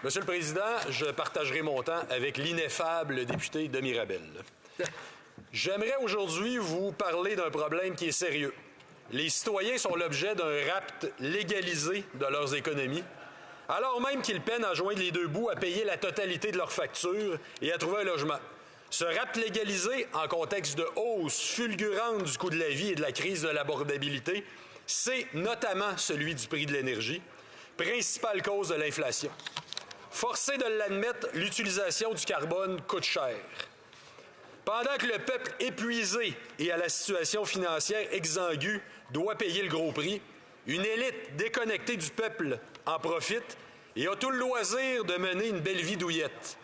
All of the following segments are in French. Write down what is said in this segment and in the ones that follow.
Monsieur le Président, je partagerai mon temps avec l'ineffable député de Mirabel. J'aimerais aujourd'hui vous parler d'un problème qui est sérieux. Les citoyens sont l'objet d'un rapt légalisé de leurs économies, alors même qu'ils peinent à joindre les deux bouts à payer la totalité de leurs factures et à trouver un logement. Ce rapt légalisé, en contexte de hausse fulgurante du coût de la vie et de la crise de l'abordabilité, c'est notamment celui du prix de l'énergie, principale cause de l'inflation. Forcé de l'admettre, l'utilisation du carbone coûte cher. Pendant que le peuple épuisé et à la situation financière exsangue doit payer le gros prix, une élite déconnectée du peuple en profite et a tout le loisir de mener une belle vie douillette.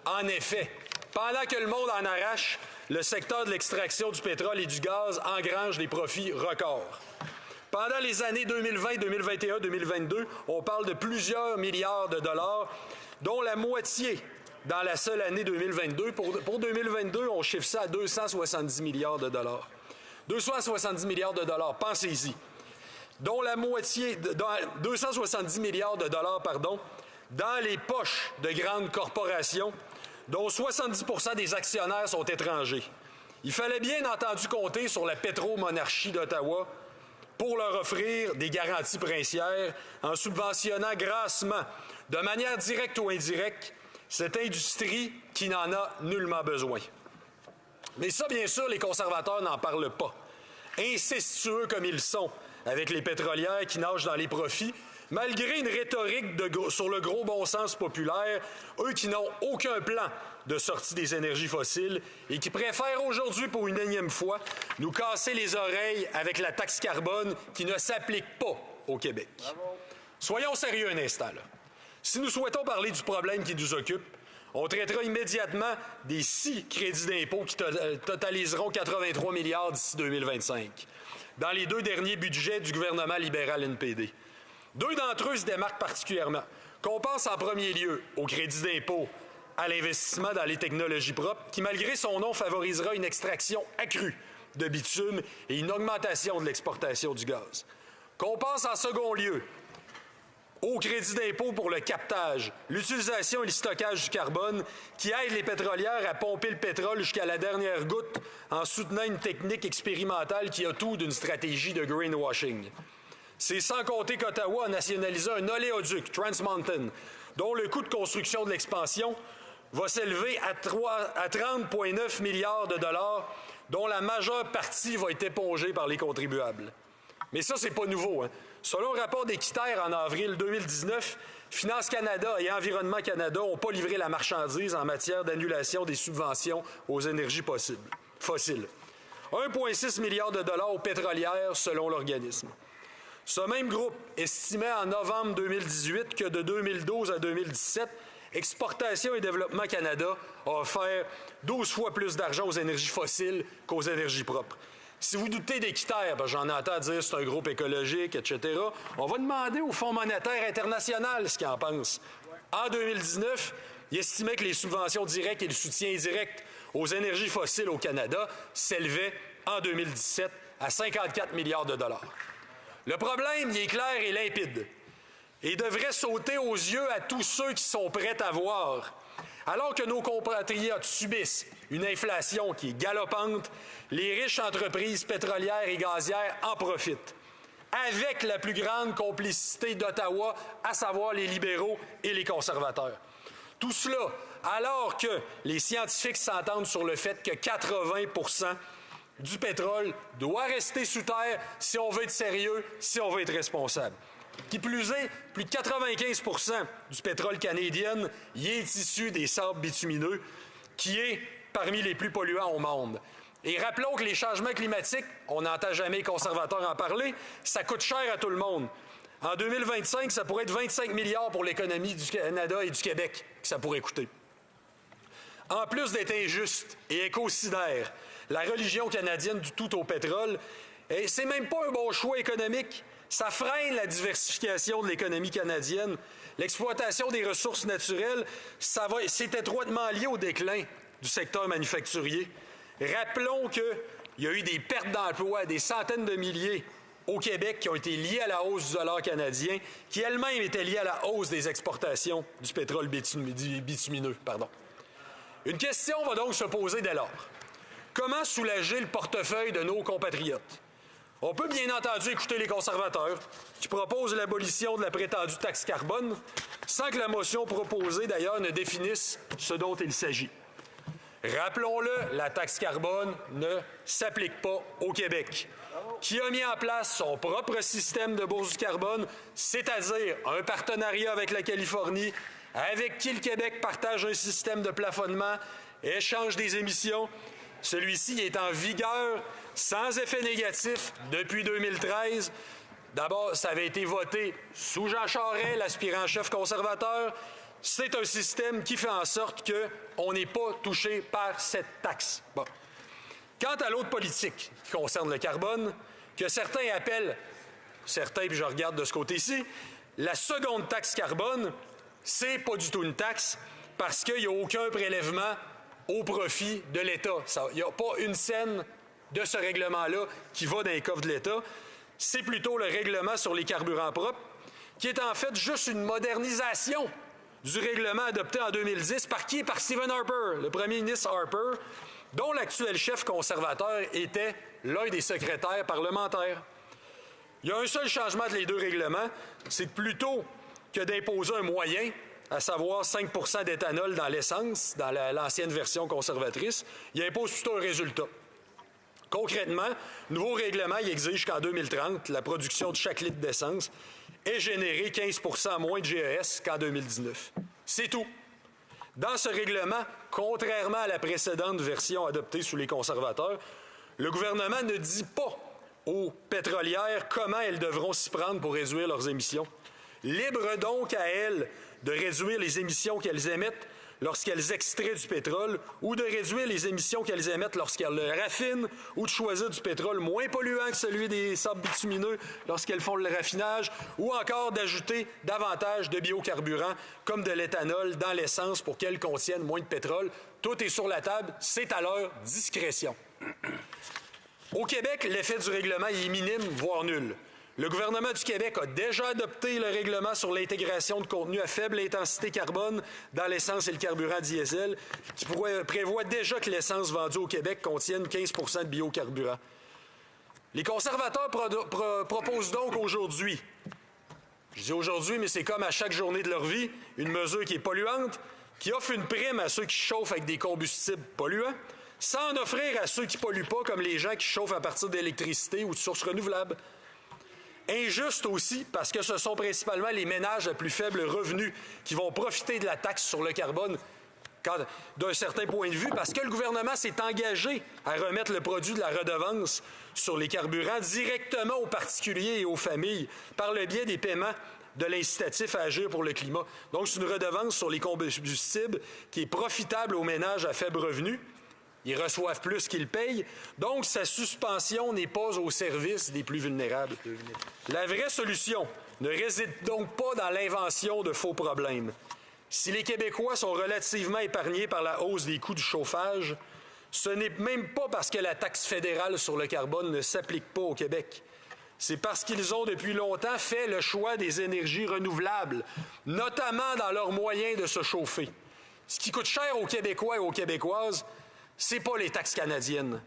En effet, pendant que le monde en arrache, le secteur de l'extraction du pétrole et du gaz engrange des profits records. Pendant les années 2020, 2021, 2022, on parle de plusieurs milliards de dollars, dont la moitié dans la seule année 2022. Pour 2022, on chiffre ça à 270 milliards de dollars. 270 milliards de dollars, pensez-y. Dont la moitié, 270 milliards de dollars, dans les poches de grandes corporations, dont 70 % des actionnaires sont étrangers. Il fallait bien entendu compter sur la pétromonarchie d'Ottawa pour leur offrir des garanties princières en subventionnant grassement, de manière directe ou indirecte, cette industrie qui n'en a nullement besoin. Mais ça, bien sûr, les conservateurs n'en parlent pas. Incestueux comme ils sont avec les pétrolières qui nagent dans les profits, malgré une rhétorique sur le gros bon sens populaire, eux qui n'ont aucun plan de sortie des énergies fossiles et qui préfèrent aujourd'hui, pour une énième fois, nous casser les oreilles avec la taxe carbone qui ne s'applique pas au Québec. Bravo. Soyons sérieux un instant, là. Si nous souhaitons parler du problème qui nous occupe, on traitera immédiatement des 6 crédits d'impôt qui totaliseront 83 milliards d'ici 2025, dans les 2 derniers budgets du gouvernement libéral NPD. 2 d'entre eux se démarquent particulièrement. Qu'on pense en premier lieu au crédit d'impôt à l'investissement dans les technologies propres, qui, malgré son nom, favorisera une extraction accrue de bitume et une augmentation de l'exportation du gaz. Qu'on pense en second lieu au crédit d'impôt pour le captage, l'utilisation et le stockage du carbone qui aide les pétrolières à pomper le pétrole jusqu'à la dernière goutte en soutenant une technique expérimentale qui a tout d'une stratégie de greenwashing. C'est sans compter qu'Ottawa a nationalisé un oléoduc, Trans Mountain, dont le coût de construction de l'expansion va s'élever à 30,9 milliards de dollars, dont la majeure partie va être épongée par les contribuables. Mais ça, c'est pas nouveau, hein? Selon le rapport d'Équiterre en avril 2019, Finance Canada et Environnement Canada n'ont pas livré la marchandise en matière d'annulation des subventions aux énergies fossiles. 1,6 milliard de dollars aux pétrolières, selon l'organisme. Ce même groupe estimait en novembre 2018 que de 2012 à 2017, Exportation et Développement Canada a offert 12 fois plus d'argent aux énergies fossiles qu'aux énergies propres. Si vous doutez d'Équiterre, j'en entends dire c'est un groupe écologique, etc., on va demander au Fonds monétaire international ce qu'il en pense. En 2019, il estimait que les subventions directes et le soutien indirect aux énergies fossiles au Canada s'élevaient en 2017 à 54 milliards de dollars. Le problème, il est clair et limpide et devrait sauter aux yeux à tous ceux qui sont prêts à voir. Alors que nos compatriotes subissent une inflation qui est galopante, les riches entreprises pétrolières et gazières en profitent, avec la plus grande complicité d'Ottawa, à savoir les libéraux et les conservateurs. Tout cela alors que les scientifiques s'entendent sur le fait que 80 % du pétrole doit rester sous terre si on veut être sérieux, si on veut être responsable. Qui plus est, plus de 95 % du pétrole canadien y est issu des sables bitumineux, qui est parmi les plus polluants au monde. Et rappelons que les changements climatiques, on n'entend jamais les conservateurs en parler, ça coûte cher à tout le monde. En 2025, ça pourrait être 25 milliards pour l'économie du Canada et du Québec que ça pourrait coûter. En plus d'être injuste et écocidaire, la religion canadienne du tout au pétrole, c'est même pas un bon choix économique. Ça freine la diversification de l'économie canadienne. L'exploitation des ressources naturelles, c'est étroitement lié au déclin du secteur manufacturier. Rappelons qu'il y a eu des pertes d'emplois, des centaines de milliers au Québec qui ont été liées à la hausse du dollar canadien, qui elle-même était liée à la hausse des exportations du pétrole bitumineux. Une question va donc se poser dès lors. Comment soulager le portefeuille de nos compatriotes? On peut bien entendu écouter les conservateurs qui proposent l'abolition de la prétendue taxe carbone sans que la motion proposée d'ailleurs ne définisse ce dont il s'agit. Rappelons-le, la taxe carbone ne s'applique pas au Québec, qui a mis en place son propre système de bourse du carbone, c'est-à-dire un partenariat avec la Californie, avec qui le Québec partage un système de plafonnement, échange des émissions. Celui-ci est en vigueur sans effet négatif depuis 2013. D'abord, ça avait été voté sous Jean Charest, l'aspirant chef conservateur. C'est un système qui fait en sorte qu'on n'est pas touché par cette taxe. Bon. Quant à l'autre politique qui concerne le carbone, que certains appellent, puis je regarde de ce côté-ci, la seconde taxe carbone, c'est pas du tout une taxe parce qu'il n'y a aucun prélèvement au profit de l'État. Il n'y a pas une scène de ce règlement-là qui va dans les coffres de l'État. C'est plutôt le règlement sur les carburants propres, qui est en fait juste une modernisation du règlement adopté en 2010 par qui? Par Stephen Harper, le premier ministre Harper, dont l'actuel chef conservateur était l'un des secrétaires parlementaires. Il y a un seul changement entre les deux règlements, c'est plutôt que d'imposer un moyen, à savoir 5 % d'éthanol dans l'essence, dans l'ancienne version conservatrice, il impose plutôt un résultat. Concrètement, le nouveau règlement il exige qu'en 2030, la production de chaque litre d'essence ait généré 15 % moins de GES qu'en 2019. C'est tout. Dans ce règlement, contrairement à la précédente version adoptée sous les conservateurs, le gouvernement ne dit pas aux pétrolières comment elles devront s'y prendre pour réduire leurs émissions. Libre donc à elles de réduire les émissions qu'elles émettent lorsqu'elles extraient du pétrole ou de réduire les émissions qu'elles émettent lorsqu'elles le raffinent ou de choisir du pétrole moins polluant que celui des sables bitumineux lorsqu'elles font le raffinage ou encore d'ajouter davantage de biocarburants comme de l'éthanol dans l'essence pour qu'elle contienne moins de pétrole. Tout est sur la table, c'est à leur discrétion. Au Québec, l'effet du règlement est minime, voire nul. Le gouvernement du Québec a déjà adopté le règlement sur l'intégration de contenus à faible intensité carbone dans l'essence et le carburant diesel, qui prévoit déjà que l'essence vendue au Québec contienne 15 % de biocarburant. Les conservateurs proposent donc aujourd'hui, je dis aujourd'hui, mais c'est comme à chaque journée de leur vie, une mesure qui est polluante, qui offre une prime à ceux qui chauffent avec des combustibles polluants, sans en offrir à ceux qui ne polluent pas, comme les gens qui chauffent à partir d'électricité ou de sources renouvelables. Injuste aussi parce que ce sont principalement les ménages à plus faible revenu qui vont profiter de la taxe sur le carbone d'un certain point de vue parce que le gouvernement s'est engagé à remettre le produit de la redevance sur les carburants directement aux particuliers et aux familles par le biais des paiements de l'incitatif à agir pour le climat. Donc, c'est une redevance sur les combustibles qui est profitable aux ménages à faible revenu. Ils reçoivent plus qu'ils payent. Donc, sa suspension n'est pas au service des plus vulnérables. La vraie solution ne réside donc pas dans l'invention de faux problèmes. Si les Québécois sont relativement épargnés par la hausse des coûts du chauffage, ce n'est même pas parce que la taxe fédérale sur le carbone ne s'applique pas au Québec. C'est parce qu'ils ont depuis longtemps fait le choix des énergies renouvelables, notamment dans leurs moyens de se chauffer. Ce qui coûte cher aux Québécois et aux Québécoises, ce n'est pas les taxes canadiennes.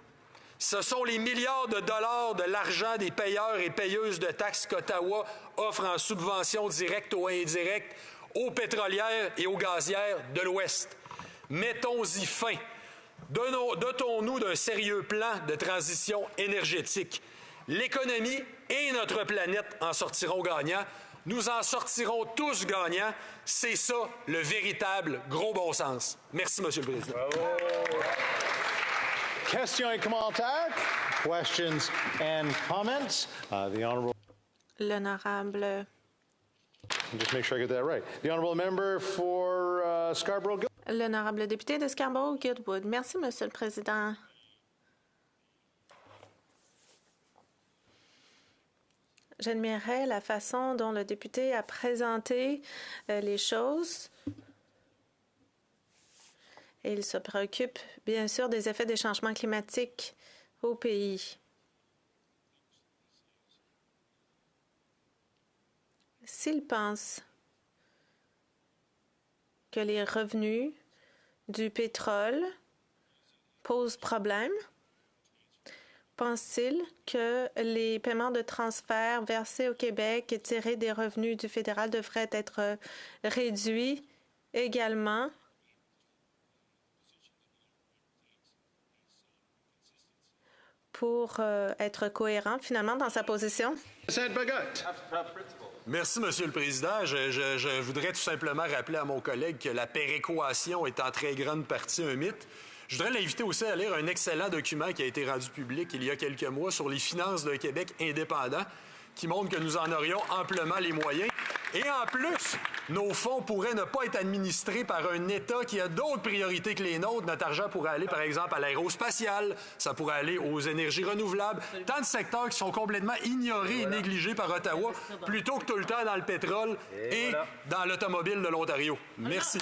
Ce sont les milliards de dollars de l'argent des payeurs et payeuses de taxes qu'Ottawa offre en subventions directes ou indirectes aux pétrolières et aux gazières de l'Ouest. Mettons-y fin. Dotons-nous d'un sérieux plan de transition énergétique. L'économie et notre planète en sortiront gagnants. Nous en sortirons tous gagnants. C'est ça, le véritable gros bon sens. Merci, M. le Président. Bravo. Questions et commentaires? Questions and comments? The Honourable... L'honorable... Just make sure I get that right. The Honourable Member for Scarborough... L'honorable député de Scarborough-Guildwood. Merci, Monsieur le Président. J'admirais la façon dont le député a présenté les choses. Et il se préoccupe, bien sûr, des effets des changements climatiques au pays. s'il pense que les revenus du pétrole posent problème, pense-t-il que les paiements de transfert versés au Québec et tirés des revenus du fédéral devraient être réduits également? Pour être cohérent finalement dans sa position? Merci, Monsieur le Président. Je voudrais tout simplement rappeler à mon collègue que la péréquation est en très grande partie un mythe. Je voudrais l'inviter aussi à lire un excellent document qui a été rendu public il y a quelques mois sur les finances d'un Québec indépendant, qui montre que nous en aurions amplement les moyens. Et en plus, nos fonds pourraient ne pas être administrés par un État qui a d'autres priorités que les nôtres. Notre argent pourrait aller, par exemple, à l'aérospatiale, ça pourrait aller aux énergies renouvelables, tant de secteurs qui sont complètement ignorés et négligés par Ottawa, plutôt que tout le temps dans le pétrole et dans l'automobile de l'Ontario. Merci.